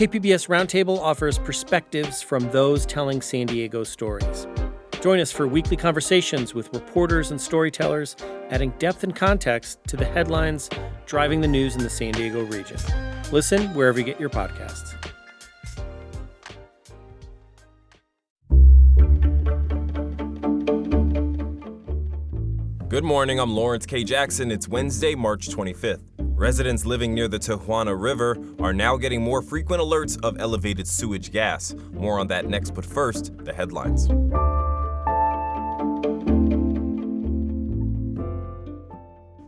KPBS Roundtable offers perspectives from those telling San Diego stories. Join us for weekly conversations with reporters and storytellers, adding depth and context to the headlines driving the news in the San Diego region. Listen wherever you get your podcasts. Good morning, I'm Lawrence K. Jackson. It's Wednesday, March 25th. Residents living near the Tijuana River are now getting more frequent alerts of elevated sewage gas. More on that next, but first, the headlines.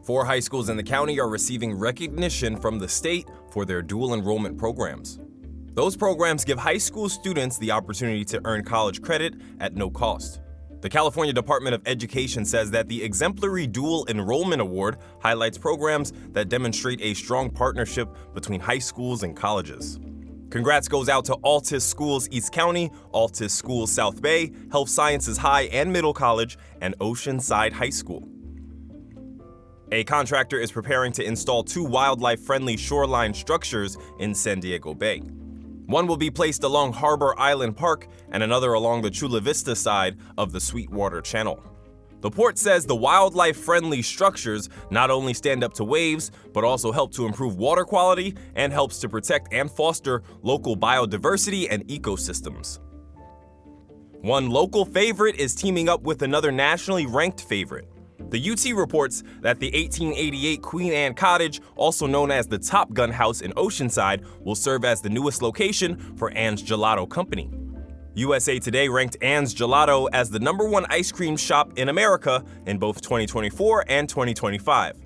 4 high schools in the county are receiving recognition from the state for their dual enrollment programs. Those programs give high school students the opportunity to earn college credit at no cost. The California Department of Education says that the Exemplary Dual Enrollment Award highlights programs that demonstrate a strong partnership between high schools and colleges. Congrats goes out to Altus Schools East County, Altus Schools South Bay, Health Sciences High and Middle College, and Oceanside High School. A contractor is preparing to install 2 wildlife-friendly shoreline structures in San Diego Bay. One will be placed along Harbor Island Park and another along the Chula Vista side of the Sweetwater Channel. The port says the wildlife-friendly structures not only stand up to waves, but also help to improve water quality and helps to protect and foster local biodiversity and ecosystems. One local favorite is teaming up with another nationally ranked favorite. The UT reports that the 1888 Queen Anne Cottage, also known as the Top Gun House in Oceanside, will serve as the newest location for Anne's Gelato Company. USA Today ranked Anne's Gelato as the #1 ice cream shop in America in both 2024 and 2025.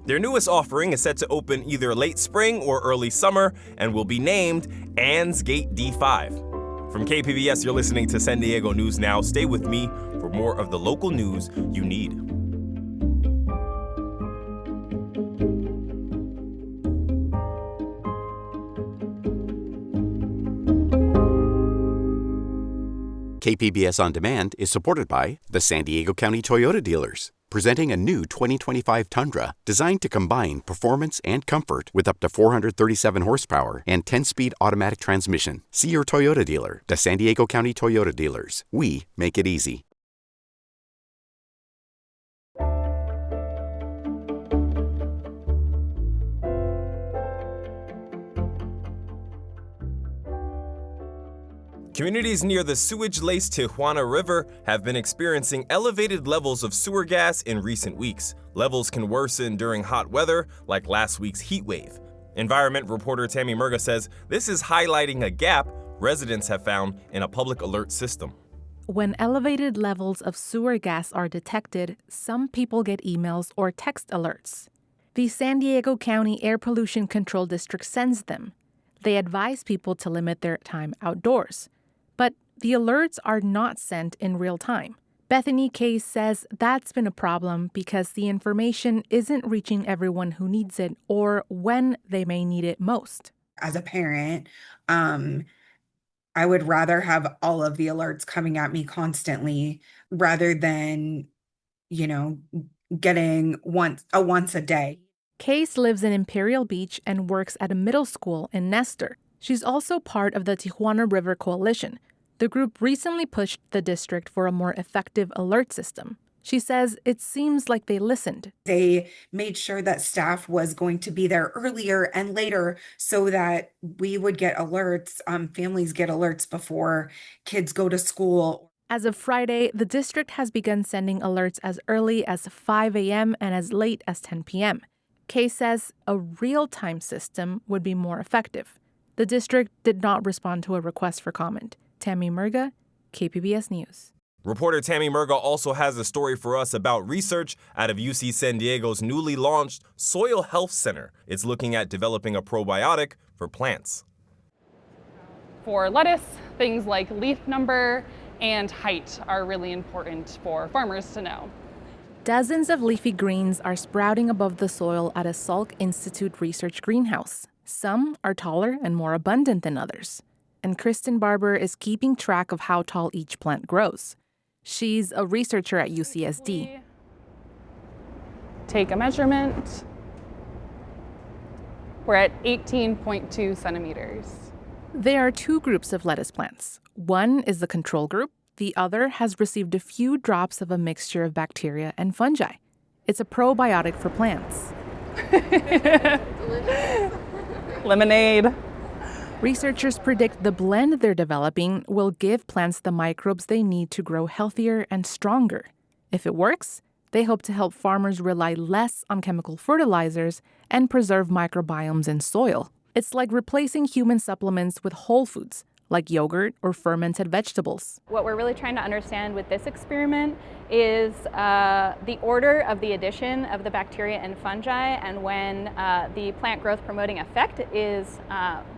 Their newest offering is set to open either late spring or early summer and will be named Anne's Gate D5. From KPBS, you're listening to San Diego News Now. Stay with me for more of the local news you need. KPBS On Demand is supported by the San Diego County Toyota dealers, presenting a new 2025 Tundra designed to combine performance and comfort with up to 437 horsepower and 10-speed automatic transmission. See your Toyota dealer. The San Diego County Toyota dealers. We make it easy. Communities near the sewage-laced Tijuana River have been experiencing elevated levels of sewer gas in recent weeks. Levels can worsen during hot weather, like last week's heat wave. Environment reporter Tammy Murga says this is highlighting a gap residents have found in a public alert system. When elevated levels of sewer gas are detected, some people get emails or text alerts. The San Diego County Air Pollution Control District sends them. They advise people to limit their time outdoors. But the alerts are not sent in real time. Bethany Case says that's been a problem because the information isn't reaching everyone who needs it or when they may need it most. As a parent, I would rather have all of the alerts coming at me constantly rather than, getting once a day. Case lives in Imperial Beach and works at a middle school in Nestor. She's also part of the Tijuana River Coalition. The group recently pushed the district for a more effective alert system. She says it seems like they listened. They made sure that staff was going to be there earlier and later so that we would get alerts, families get alerts before kids go to school. As of Friday, the district has begun sending alerts as early as 5 a.m. and as late as 10 p.m. Kay says a real-time system would be more effective. The district did not respond to a request for comment. Tammy Murga, KPBS News. Reporter Tammy Murga also has a story for us about research out of UC San Diego's newly launched Soil Health Center. It's looking at developing a probiotic for plants. For lettuce, things like leaf number and height are really important for farmers to know. Dozens of leafy greens are sprouting above the soil at a Salk Institute research greenhouse. Some are taller and more abundant than others. And Kristen Barber is keeping track of how tall each plant grows. She's a researcher at UCSD. Take a measurement. We're at 18.2 centimeters. There are two groups of lettuce plants. One is the control group. The other has received a few drops of a mixture of bacteria and fungi. It's a probiotic for plants. Lemonade. Researchers predict the blend they're developing will give plants the microbes they need to grow healthier and stronger. If it works, they hope to help farmers rely less on chemical fertilizers and preserve microbiomes in soil. It's like replacing human supplements with whole foods, like yogurt or fermented vegetables. What we're really trying to understand with this experiment is the order of the addition of the bacteria and fungi and when the plant growth promoting effect is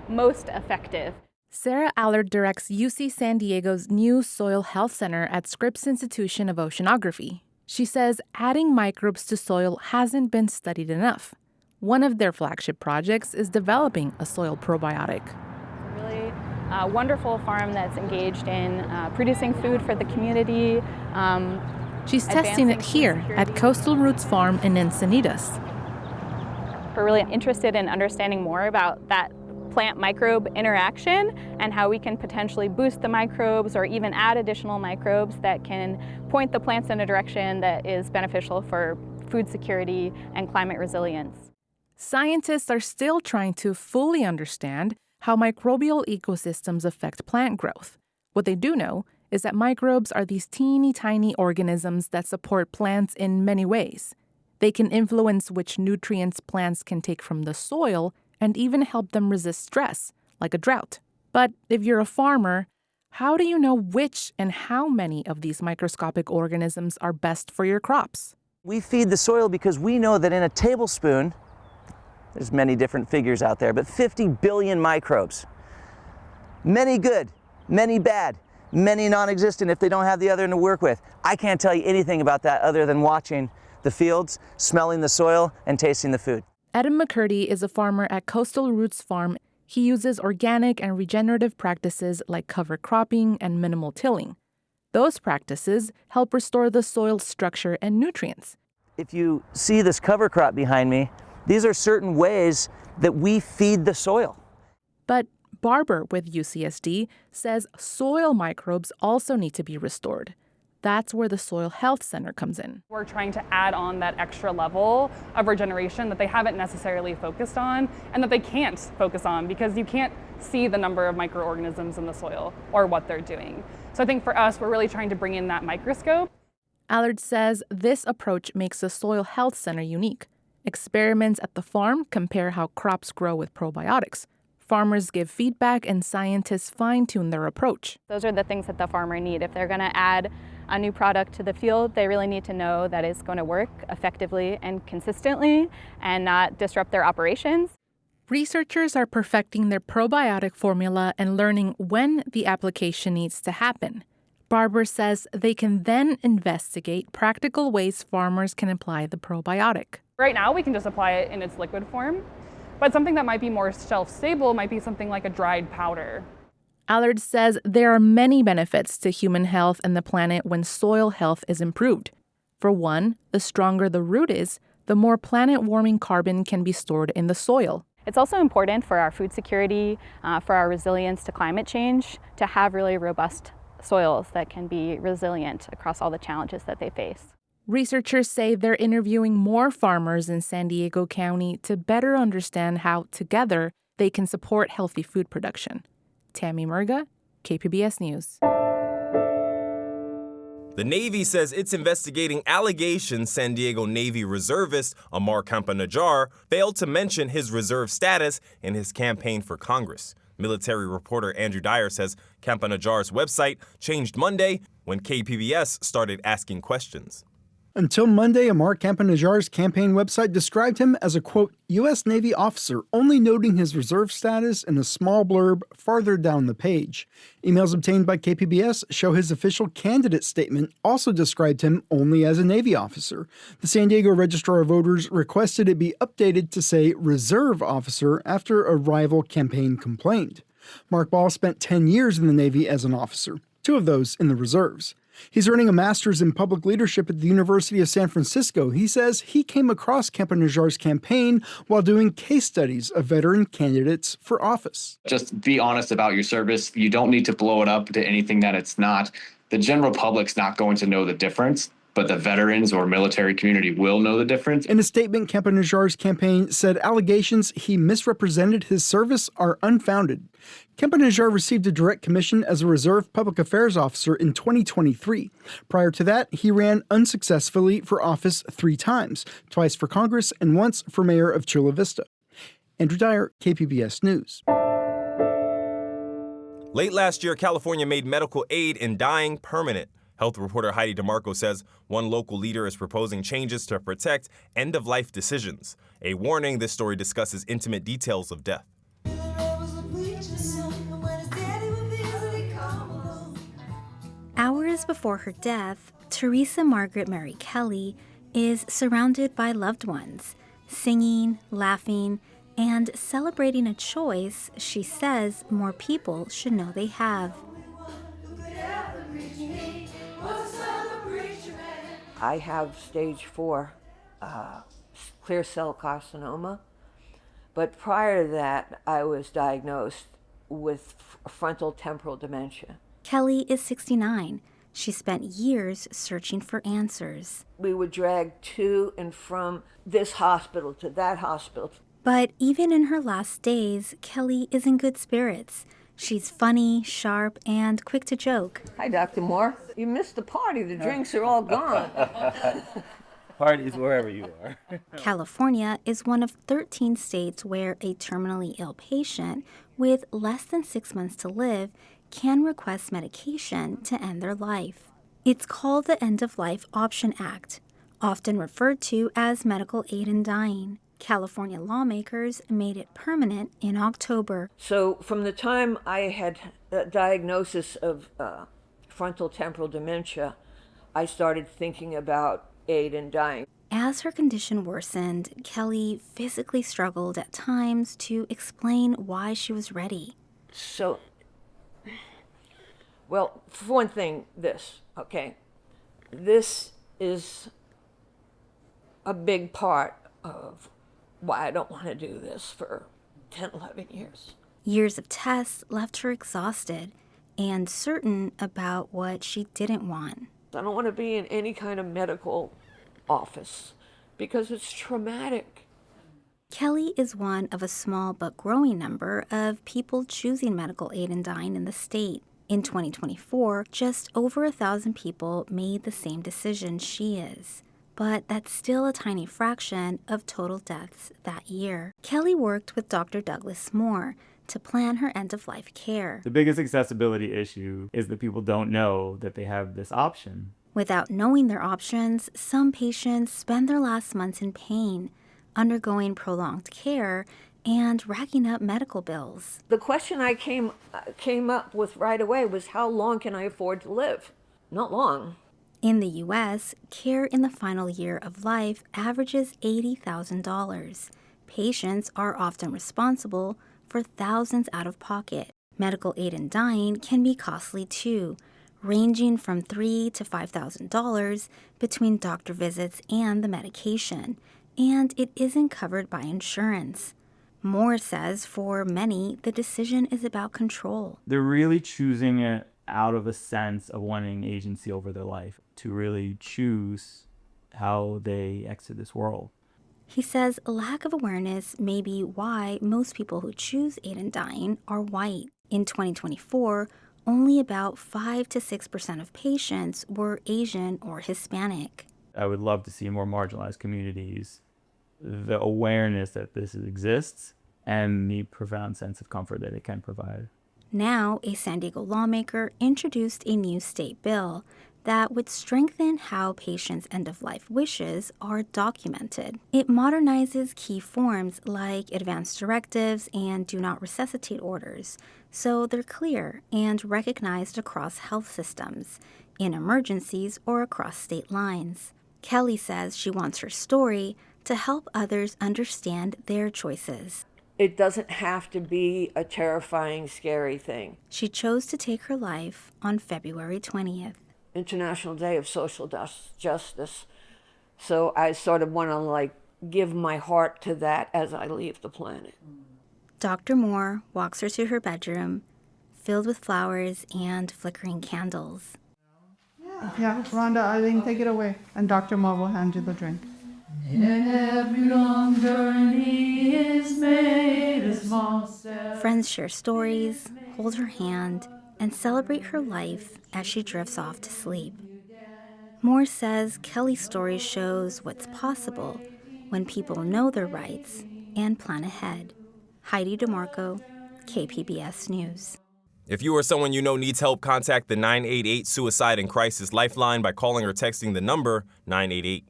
most effective. Sarah Allard directs UC San Diego's new Soil Health Center at Scripps Institution of Oceanography. She says adding microbes to soil hasn't been studied enough. One of their flagship projects is developing a soil probiotic. Really wonderful farm that's engaged in producing food for the community. She's testing it here at Coastal Roots Farm in Encinitas. We're really interested in understanding more about that plant-microbe interaction and how we can potentially boost the microbes or even add additional microbes that can point the plants in a direction that is beneficial for food security and climate resilience. Scientists are still trying to fully understand how microbial ecosystems affect plant growth. What they do know is that microbes are these teeny tiny organisms that support plants in many ways. They can influence which nutrients plants can take from the soil and even help them resist stress, like a drought. But if you're a farmer, how do you know which and how many of these microscopic organisms are best for your crops? We feed the soil because we know that in a tablespoon, there's many different figures out there, but 50 billion microbes. Many good, many bad, many non-existent if they don't have the other to work with. I can't tell you anything about that other than watching the fields, smelling the soil, and tasting the food. Adam McCurdy is a farmer at Coastal Roots Farm. He uses organic and regenerative practices like cover cropping and minimal tilling. Those practices help restore the soil's structure and nutrients. If you see this cover crop behind me, these are certain ways that we feed the soil. But Barber with UCSD says soil microbes also need to be restored. That's where the Soil Health Center comes in. We're trying to add on that extra level of regeneration that they haven't necessarily focused on and that they can't focus on because you can't see the number of microorganisms in the soil or what they're doing. So I think for us, we're really trying to bring in that microscope. Allard says this approach makes the Soil Health Center unique. Experiments at the farm compare how crops grow with probiotics. Farmers give feedback and scientists fine-tune their approach. Those are the things that the farmer need. If they're going to add a new product to the field, they really need to know that it's going to work effectively and consistently and not disrupt their operations. Researchers are perfecting their probiotic formula and learning when the application needs to happen. Barber says they can then investigate practical ways farmers can apply the probiotic. Right now, we can just apply it in its liquid form, but something that might be more shelf-stable might be something like a dried powder. Allard says there are many benefits to human health and the planet when soil health is improved. For one, the stronger the root is, the more planet-warming carbon can be stored in the soil. It's also important for our food security, for our resilience to climate change, to have really robust soils that can be resilient across all the challenges that they face. Researchers say they're interviewing more farmers in San Diego County to better understand how, together, they can support healthy food production. Tammy Murga, KPBS News. The Navy says it's investigating allegations San Diego Navy reservist Amar Campa-Najjar failed to mention his reserve status in his campaign for Congress. Military reporter Andrew Dyer says Campa-Najjar's website changed Monday when KPBS started asking questions. Until Monday, Amar Campa-Najjar's campaign website described him as a, quote, U.S. Navy officer, only noting his reserve status in a small blurb farther down the page. Emails obtained by KPBS show his official candidate statement also described him only as a Navy officer. The San Diego Registrar of Voters requested it be updated to say reserve officer after a rival campaign complained. Mark Ball spent 10 years in the Navy as an officer, 2 of those in the reserves. He's earning a master's in public leadership at the University of San Francisco. He says he came across Campa campaign while doing case studies of veteran candidates for office. Just be honest about your service. You don't need to blow it up to anything that it's not. The general public's not going to know the difference, but the veterans or military community will know the difference. In a statement, Campa campaign said allegations he misrepresented his service are unfounded. Campa received a direct commission as a reserve public affairs officer in 2023. Prior to that, he ran unsuccessfully for office 3 times, twice for Congress and once for mayor of Chula Vista. Andrew Dyer, KPBS News. Late last year, California made medical aid in dying permanent. Health reporter Heidi DeMarco says one local leader is proposing changes to protect end-of-life decisions. A warning, this story discusses intimate details of death. Hours before her death, Teresa Margaret Mary Kelly is surrounded by loved ones, singing, laughing, and celebrating a choice she says more people should know they have. I have stage 4 clear cell carcinoma, but prior to that, I was diagnosed with frontal temporal dementia. Kelly is 69. She spent years searching for answers. We would drag to and from this hospital to that hospital. But even in her last days, Kelly is in good spirits. She's funny, sharp, and quick to joke. Hi, Dr. Moore. You missed the party. The drinks are all gone. Parties wherever you are. California is one of 13 states where a terminally ill patient with less than 6 months to live can request medication to end their life. It's called the End-of-Life Option Act, often referred to as medical aid in dying. California lawmakers made it permanent in October. So from the time I had a diagnosis of frontal temporal dementia, I started thinking about aid in dying. As her condition worsened, Kelly physically struggled at times to explain why she was ready. So, well, for one thing, this is a big part of why I don't want to do this for 10, 11 years. Years of tests left her exhausted and certain about what she didn't want. I don't want to be in any kind of medical office because it's traumatic. Kelly is one of a small but growing number of people choosing medical aid in dying in the state. In 2024, just over 1,000 people made the same decision she is. But that's still a tiny fraction of total deaths that year. Kelly worked with Dr. Douglas Moore to plan her end-of-life care. The biggest accessibility issue is that people don't know that they have this option. Without knowing their options, some patients spend their last months in pain, undergoing prolonged care, and racking up medical bills. The question I came up with right away was, how long can I afford to live? Not long. In the U.S., care in the final year of life averages $80,000. Patients are often responsible for thousands out of pocket. Medical aid in dying can be costly too, ranging from $3,000 to $5,000 between doctor visits and the medication, and it isn't covered by insurance. Moore says for many, the decision is about control. They're really choosing it out of a sense of wanting agency over their life, to really choose how they exit this world. He says a lack of awareness may be why most people who choose aid in dying are white. In 2024, only about 5 to 6% of patients were Asian or Hispanic. I would love to see more marginalized communities, the awareness that this exists, and the profound sense of comfort that it can provide. Now, a San Diego lawmaker introduced a new state bill that would strengthen how patients' end-of-life wishes are documented. It modernizes key forms like advance directives and do not resuscitate orders, so they're clear and recognized across health systems, in emergencies or across state lines. Kelly says she wants her story to help others understand their choices. It doesn't have to be a terrifying, scary thing. She chose to take her life on February 20th. International Day of Social Justice. So I sort of want to give my heart to that as I leave the planet. Dr. Moore walks her to her bedroom, filled with flowers and flickering candles. Yeah, Rhonda, I think take it away, and Dr. Moore will hand you the drink. Every long journey is made a small step. Friends share stories, hold her hand, and celebrate her life as she drifts off to sleep. Moore says Kelly's story shows what's possible when people know their rights and plan ahead. Heidi DeMarco, KPBS News. If you or someone you know needs help, contact the 988 Suicide and Crisis Lifeline by calling or texting the number 988.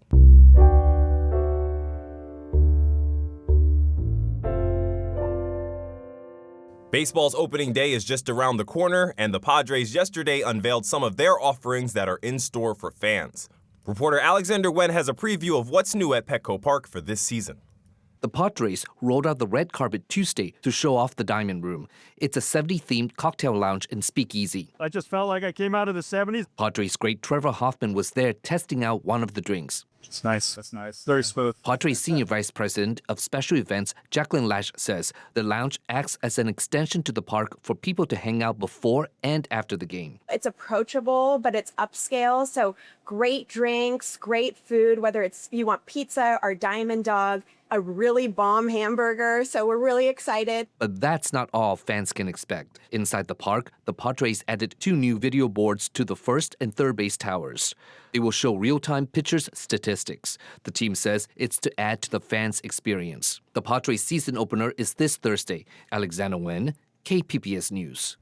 Baseball's opening day is just around the corner, and the Padres yesterday unveiled some of their offerings that are in store for fans. Reporter Alexander Wen has a preview of what's new at Petco Park for this season. The Padres rolled out the red carpet Tuesday to show off the Diamond Room. It's a 70s-themed cocktail lounge and speakeasy. I just felt like I came out of the 70s. Padres great Trevor Hoffman was there testing out one of the drinks. It's nice. That's nice. Very smooth. Padres Senior Vice President of Special Events, Jacqueline Lash, says the lounge acts as an extension to the park for people to hang out before and after the game. It's approachable, but it's upscale, so great drinks, great food, whether it's you want pizza or Diamond Dog, a really bomb hamburger, so we're really excited. But that's not all fans can expect. Inside the park, the Padres added 2 new video boards to the first and third base towers. They will show real-time pitchers' statistics. The team says it's to add to the fans' experience. The Padres season opener is this Thursday. Alexander Wen, KPBS News.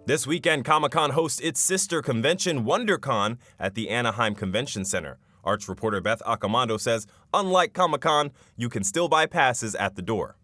This weekend, Comic-Con hosts its sister convention, WonderCon, at the Anaheim Convention Center. Arts reporter Beth Accomando says, unlike Comic-Con, you can still buy passes at the door.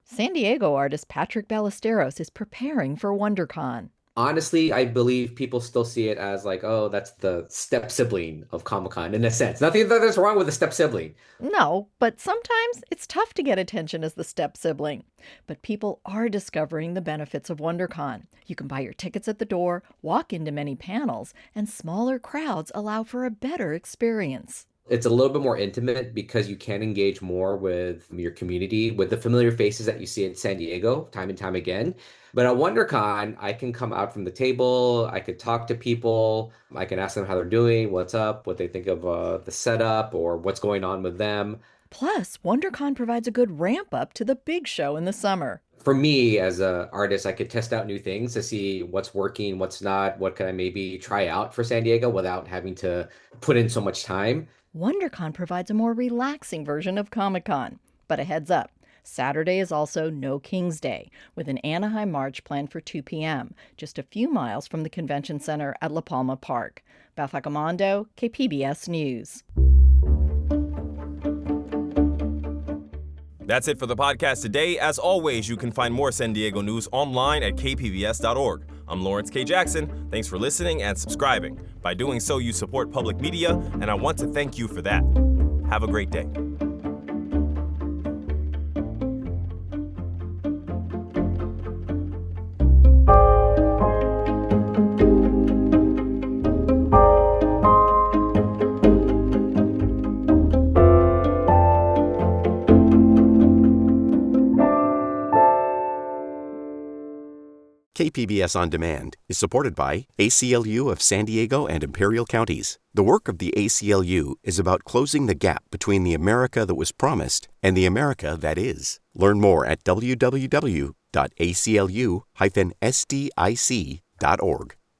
San Diego artist Patrick Ballesteros is preparing for WonderCon. Honestly, I believe people still see it as oh, that's the step sibling of Comic-Con in a sense. Nothing that's wrong with a step sibling. No, but sometimes it's tough to get attention as the step sibling. But people are discovering the benefits of WonderCon. You can buy your tickets at the door, walk into many panels, and smaller crowds allow for a better experience. It's a little bit more intimate because you can engage more with your community, with the familiar faces that you see in San Diego time and time again. But at WonderCon, I can come out from the table, I could talk to people, I can ask them how they're doing, what's up, what they think of the setup, or what's going on with them. Plus, WonderCon provides a good ramp up to the big show in the summer. For me, as an artist, I could test out new things to see what's working, what's not, what can I maybe try out for San Diego without having to put in so much time. WonderCon provides a more relaxing version of Comic-Con. But a heads up, Saturday is also No King's Day, with an Anaheim March planned for 2 p.m., just a few miles from the convention center at La Palma Park. Beth Accomando, KPBS News. That's it for the podcast today. As always, you can find more San Diego news online at kpbs.org. I'm Lawrence K. Jackson. Thanks for listening and subscribing. By doing so, you support public media, and I want to thank you for that. Have a great day. KPBS On Demand is supported by ACLU of San Diego and Imperial Counties. The work of the ACLU is about closing the gap between the America that was promised and the America that is. Learn more at www.aclu-sdic.org.